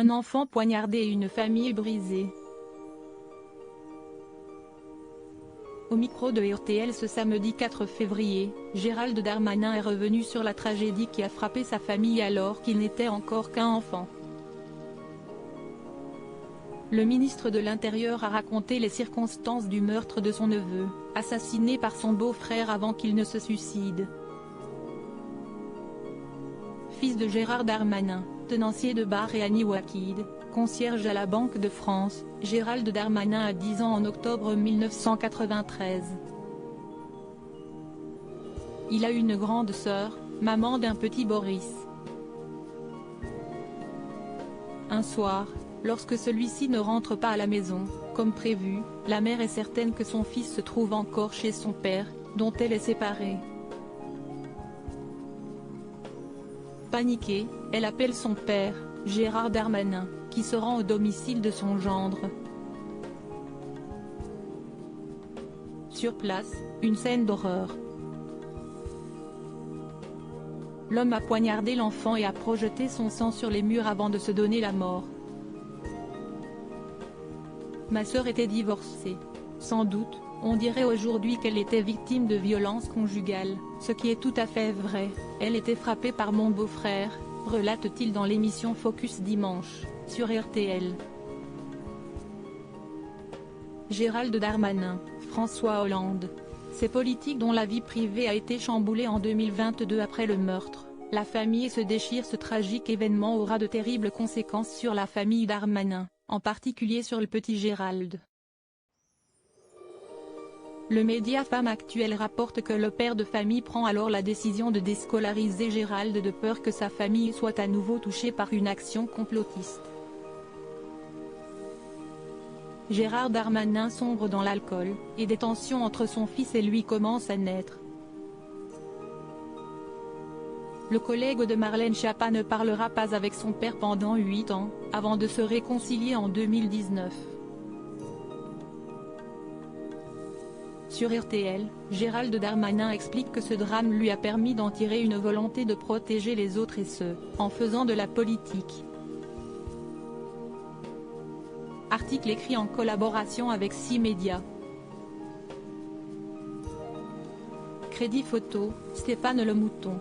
Un enfant poignardé et une famille brisée. Au micro de RTL ce samedi 4 février, Gérald Darmanin est revenu sur la tragédie qui a frappé sa famille alors qu'il n'était encore qu'un enfant. Le ministre de l'Intérieur a raconté les circonstances du meurtre de son neveu, assassiné par son beau-frère avant qu'il ne se suicide. Fils de Gérard Darmanin, tenancier de bar et Annie Wakid, concierge à la Banque de France, Gérald Darmanin a 10 ans en octobre 1993. Il a une grande sœur, maman d'un petit Boris. Un soir, lorsque celui-ci ne rentre pas à la maison, comme prévu, la mère est certaine que son fils se trouve encore chez son père, dont elle est séparée. Paniquée, elle appelle son père, Gérard Darmanin, qui se rend au domicile de son gendre. Sur place, une scène d'horreur. L'homme a poignardé l'enfant et a projeté son sang sur les murs avant de se donner la mort. Ma sœur était divorcée. Sans doute, on dirait aujourd'hui qu'elle était victime de violences conjugales, ce qui est tout à fait vrai. Elle était frappée par mon beau-frère, relate-t-il dans l'émission Focus Dimanche, sur RTL. Gérald Darmanin, François Hollande. Ces politiques dont la vie privée a été chamboulée en 2022 après le meurtre, la famille se déchire. Ce tragique événement aura de terribles conséquences sur la famille Darmanin, en particulier sur le petit Gérald. Le média Femme Actuelle rapporte que le père de famille prend alors la décision de déscolariser Gérald de peur que sa famille soit à nouveau touchée par une action complotiste. Gérard Darmanin sombre dans l'alcool, et des tensions entre son fils et lui commencent à naître. Le collègue de Marlène Schiappa ne parlera pas avec son père pendant 8 ans, avant de se réconcilier en 2019. Sur RTL, Gérald Darmanin explique que ce drame lui a permis d'en tirer une volonté de protéger les autres et ce, en faisant de la politique. Article écrit en collaboration avec 6 médias. Crédit photo, Stéphane Le Mouton.